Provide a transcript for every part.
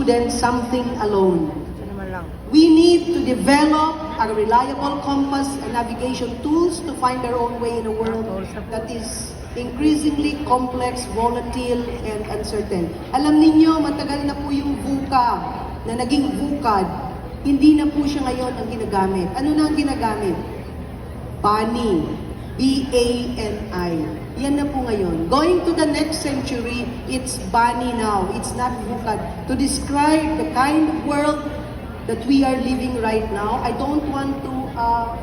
students something alone. We need to develop a reliable compass and navigation tools to find their own way in a world that is increasingly complex, volatile, and uncertain. Alam ninyo, matagal na po yung VUCA na naging VUCAD. Hindi na po siya ngayon ang ginagamit. Ano na ang ginagamit? BANI. B-A-N-I. Yan na po ngayon. Going to the next century, it's BANI now. It's not VUCAD. To describe the kind of world that we are living right now, I don't want to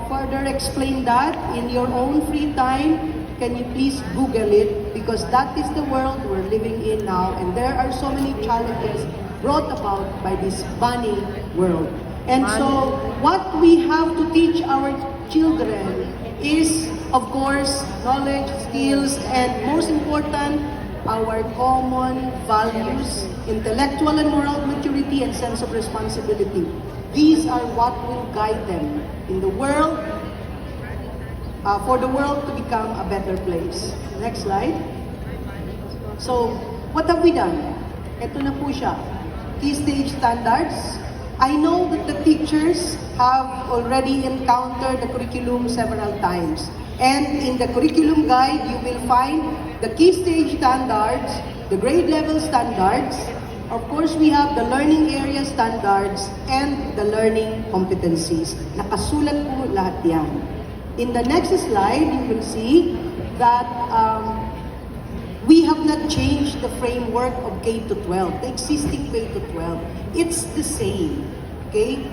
further explain that. In your own free time, can you please Google it? Because that is the world we're living in now, and there are so many challenges brought about by this BANI world. And so, what we have to teach our children is, of course, knowledge, skills, and most important, our common values, intellectual and moral maturity, and sense of responsibility. These are what will guide them in the world, for the world to become a better place. Next slide. So, what have we done? Ito na po siya. Key stage standards. I know that the teachers have already encountered the curriculum several times. And in the curriculum guide, you will find the key stage standards, the grade level standards. Of course, we have the learning area standards and the learning competencies. Nakasulat po lahat yan. In the next slide, you will see that we have not changed the framework of K-12, the existing K-12. It's the same, okay?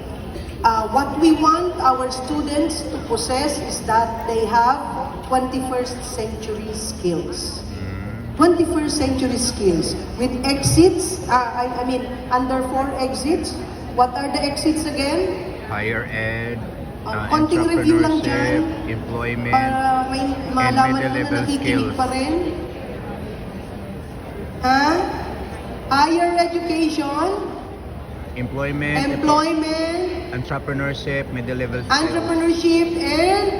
What we want our students to possess is that they have 21st century skills. 21st century skills with exits, I mean, under 4 exits. What are the exits again? Higher ed, Konting review lang dyan, employment, para may malaman mo na nakikinig pa rin. Higher education, employment, entrepreneurship, middle level skills. Entrepreneurship, and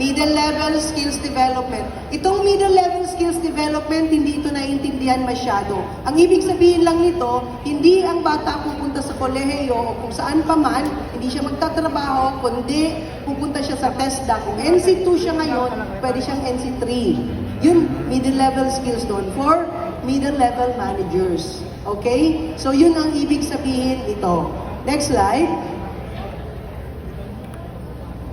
middle level skills development. Itong middle level skills development, hindi ito naiintindihan masyado. Ang ibig sabihin lang nito, hindi ang bata pupunta sa kolehiyo o kung saan pa man, hindi siya magtatrabaho, kundi pupunta siya sa TESDA. Kung NC2 siya ngayon, pwede siyang NC3. Yun, middle level skills doon for middle level managers. Okay? So yun ang ibig sabihin ito. Next slide.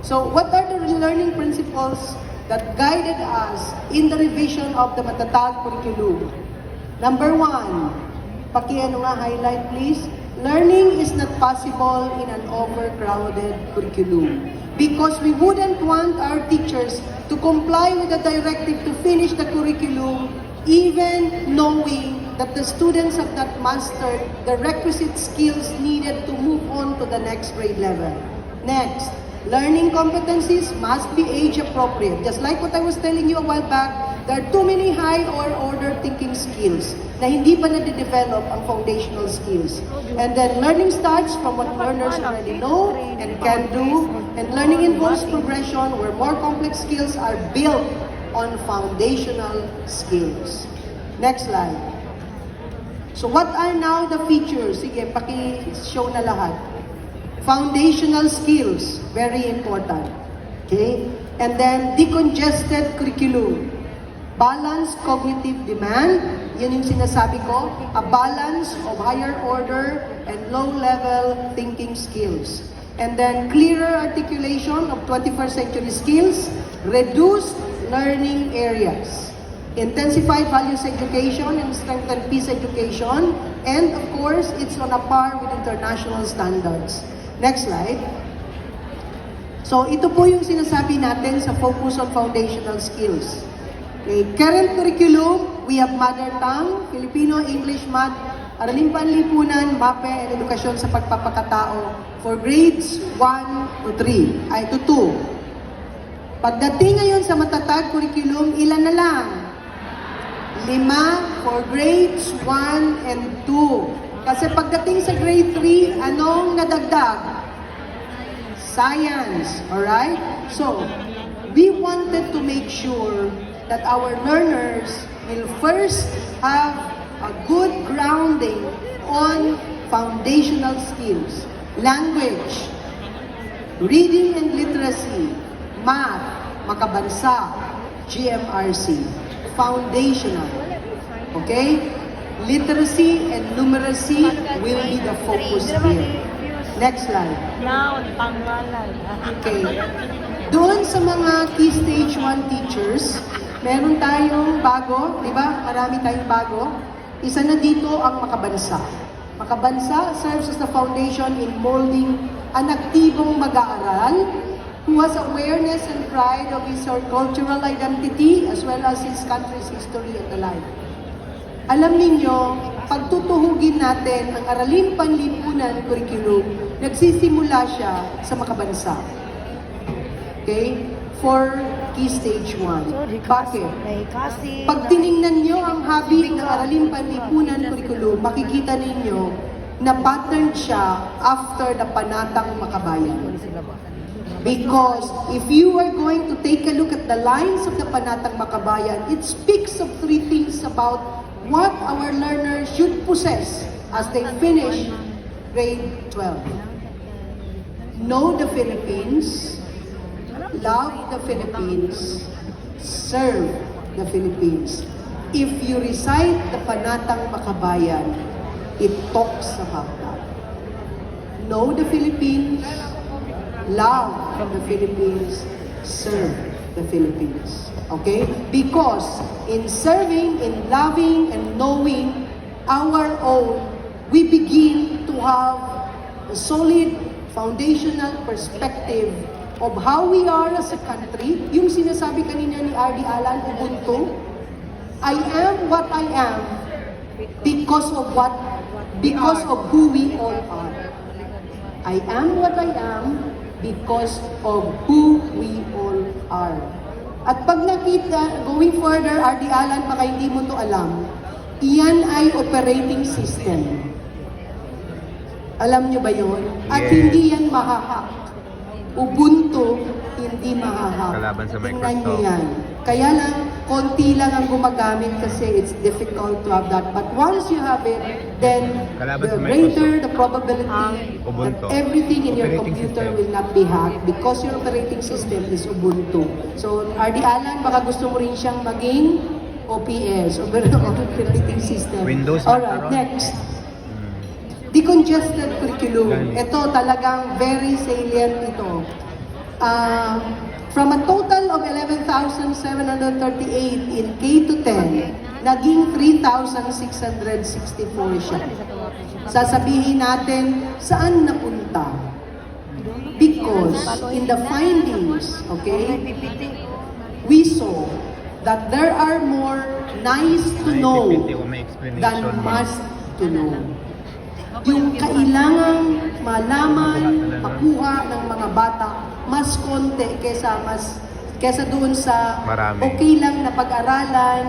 So what are the learning principles that guided us in the revision of the Matatag curriculum? Number 1, highlight please. Learning is not possible in an overcrowded curriculum because we wouldn't want our teachers to comply with the directive to finish the curriculum even knowing that the students have not mastered the requisite skills needed to move on to the next grade level. Next, learning competencies must be age appropriate. Just like what I was telling you a while back, there are too many high or order thinking skills na hindi pa na-develop ang foundational skills. And then learning starts from what learners already know and can do, and learning involves progression where more complex skills are built on foundational skills. Next slide. So what are now the features? Sige, paki-show na lahat. Foundational skills, very important. Okay? And then, decongested curriculum. Balanced cognitive demand, yun yung sinasabi ko, a balance of higher order and low-level thinking skills. And then, clearer articulation of 21st century skills, reduced learning areas. Intensified values education and strengthened peace education. And of course, it's on a par with international standards. Next slide. So ito po yung sinasabi natin sa focus on foundational skills. Okay. Current curriculum, we have mother tongue, Filipino, English, Math, Araling Panlipunan, MAPE, and Edukasyon sa Pagpapakatao for grades 1 to 3, ay to 2. Pagdating ngayon sa Matatag curriculum, ilan na lang? 5 for grades 1 and 2. Kasi pagdating sa grade 3, anong nadagdag? Science, alright? So, we wanted to make sure that our learners will first have a good grounding on foundational skills, language, reading and literacy, math, makabansa, GMRC, foundational. Okay? Literacy and numeracy will be the focus here. Next slide. Noun, pangalan. Okay. Doon sa mga Key Stage 1 teachers, meron tayong bago, di ba? Marami tayong bago. Isa na dito ang makabansa. Makabansa serves as the foundation in molding an aktibong mag-aaral who has awareness and pride of his or cultural identity as well as his country's history and the life. Alam ninyo, pagtutuhugin natin ang Aralin Panlipunan curriculum, nagsisimula siya sa makabansa. Okay? For Key Stage 1. Bakit? May kasi. Pag tiningnan nyo ang habit ng Aralin Panlipunan curriculum, makikita ninyo na pattern siya after the Panatang Makabayan. Because if you are going to take a look at the lines of the Panatang Makabayan, it speaks of three things about what our learners should possess as they finish grade 12. Know the Philippines, love the Philippines, serve the Philippines. If you recite the Panatang Makabayan, it talks about that. Know the Philippines, love the Philippines, serve the Philippines. Okay? Because in serving, in loving, and knowing our own, we begin to have a solid foundational perspective of how we are as a country. Yung sinasabi kanina ni R.D. Alan, Ubuntu, I am what I am because of what? Because of who we all are. I am what I am because of who we all are. At pag nakita, going further, R.D. Alan, baka hindi mo to alam, iyan ay operating system. Alam nyo ba yun? At Yes. hindi yan mahahack. Ubuntu, hindi mahahack. Kalaban sa Tingnan Microsoft. nyo yan. Kaya lang, konti lang ang gumagamit kasi it's difficult to have that. But once you have it, then Kalaban the sa greater Microsoft. the probability Ubuntu. that everything in your Operating computer system. will not be hacked because your operating system is Ubuntu. So, R.D. Alan, baka gusto mo rin siyang maging OPS, operating system. Windows Alright, Macaron. next. Decongested curriculum. Ganun. Ito talagang very salient ito. From a total of 11,738 in K to 10, naging 3,664 siya. Sasabihin natin, saan napunta? Because in the findings, okay, we saw that there are more nice to know May PPT o may explanation than man. must to know. Yung kailangang malaman, makuha ng mga bata, mas konti kesa doon sa Marami. okay lang na pag-aralan,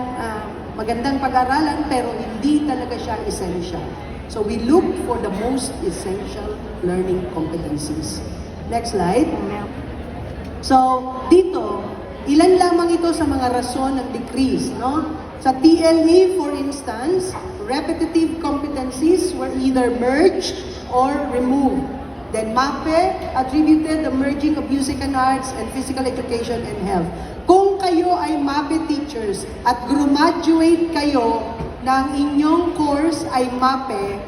magandang pag-aralan, pero hindi talaga siya essential. So we look for the most essential learning competencies. Next slide. So, dito, ilan lamang ito sa mga rason ng decrease, no? Sa TLE, for instance, repetitive competencies were either merged or removed. Then MAPE attributed the merging of music and arts and physical education and health. Kung kayo ay MAPE teachers at graduate kayo ng inyong course ay MAPE,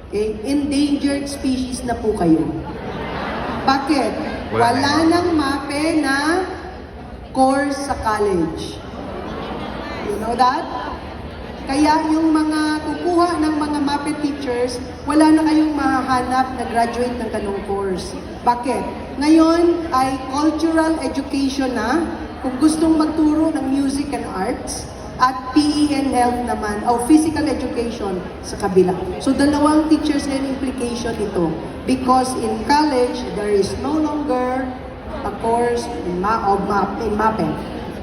okay, endangered species na po kayo. Bakit? Wala nang MAPE na course sa college. You know that? Kaya yung mga kukuha ng mga MAPE teachers, wala na kayong mahahanap na graduate ng ganong course. Bakit? Ngayon ay cultural education na, kung gustong magturo ng music and arts, at PE and health naman, o physical education sa kabila. So dalawang teachers na yung implication ito. Because in college, there is no longer a course in MAPE.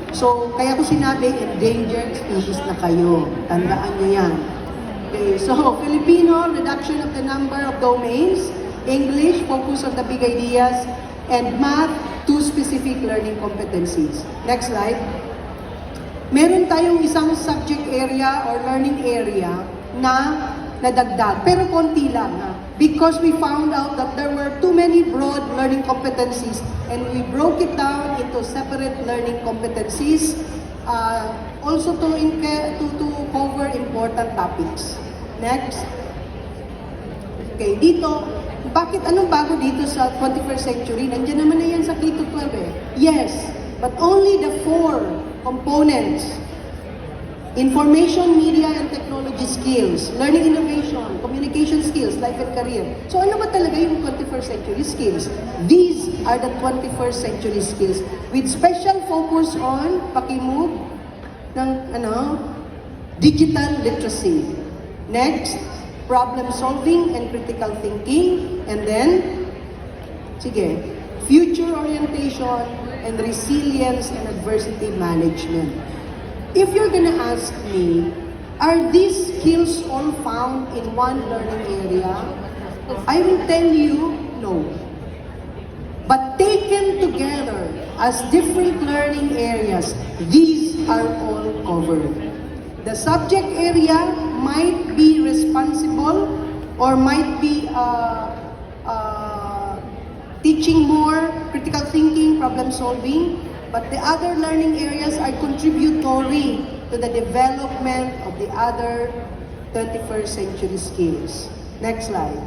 So, kaya ko sinabi, endangered species na kayo. Tandaan nyo yan. Okay, so, Filipino, reduction of the number of domains. English, focus on the big ideas. And math, two specific learning competencies. Next slide. Meron tayong isang subject area or learning area na na dagdag, pero konti lang. Ha? Because we found out that there were too many broad learning competencies and we broke it down into separate learning competencies also to cover important topics. Next. Okay, dito, bakit anong bago dito sa 21st century? Nandiyan naman na yan sa K-12 eh. Yes, but only the 4 components. Information, media, and technology skills, learning innovation, communication skills, life and career. So ano ba talaga yung 21st century skills? These are the 21st century skills with special focus on pakimove ng digital literacy. Next, problem solving and critical thinking. And then, future orientation and resilience and adversity management. If you're gonna ask me, are these skills all found in one learning area? I will tell you, no. But taken together as different learning areas, these are all covered. The subject area might be responsible or might be teaching more critical thinking, problem solving, but the other learning areas are contributory to the development of the other 21st century skills. Next slide.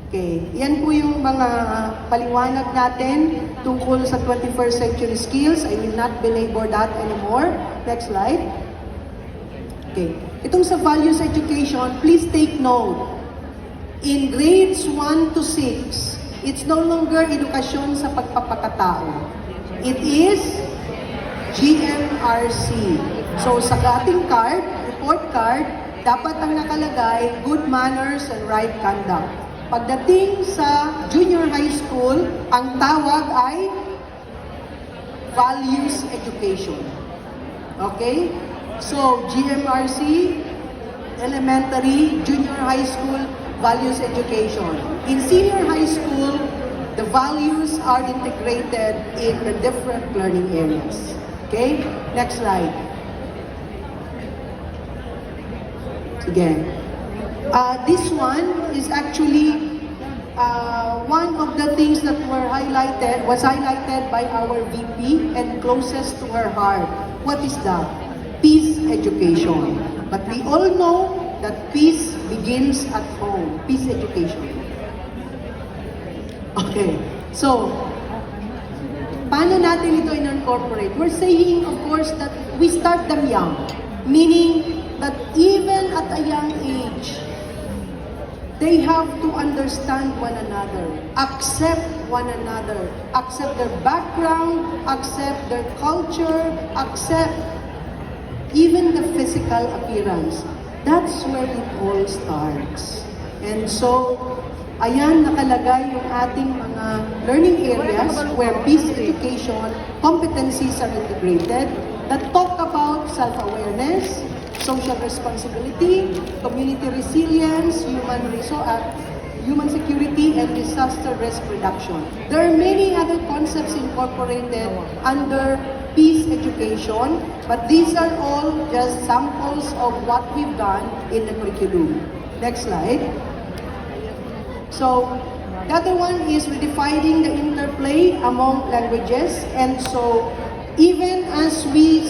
Okay, yan po yung mga paliwanag natin tungkol sa 21st century skills. I will not belabor that anymore. Next slide. Okay, itong sa values education, please take note. In grades 1 to 6, it's no longer edukasyon sa pagpapakatao. It is GMRC. So sa ating card, report card, dapat ang nakalagay, good manners and right conduct. Pagdating sa junior high school, ang tawag ay values education. Okay? So, GMRC, elementary, junior high school, values education. In senior high school, the values are integrated in the different learning areas. Okay? Next slide. Again. This one is actually one of the things that was highlighted by our VP and closest to her heart. What is that? Peace education. But we all know that peace begins at home. Peace education. Okay. So, paano natin ito in-incorporate? We're saying, of course, that we start them young. Meaning that even at a young age, they have to understand one another, accept one another, accept their background, accept their culture, accept even the physical appearance. That's where it all starts. And so, ayan nakalagay yung ating mga learning areas where peace education competencies are integrated that talk about self-awareness, social responsibility, community resilience, human security, and disaster risk reduction. There are many other concepts incorporated under peace education, but these are all just samples of what we've done in the curriculum. Next slide. So, the other one is redefining the interplay among languages, and so even as we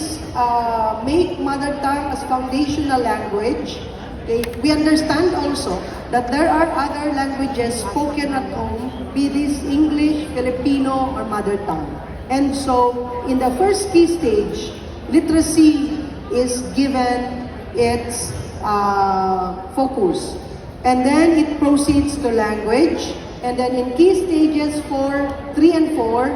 make mother tongue as foundational language, okay, we understand also that there are other languages spoken at home, be this English, Filipino, or mother tongue. And so, in the first key stage, literacy is given its focus. And then it proceeds to language. And then in key stages 4, 3, and 4,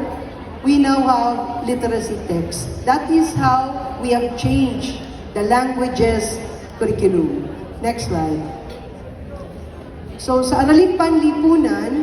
we now have literacy text. That is how we have changed the languages curriculum. Next slide. So sa Aralin Panlipunan,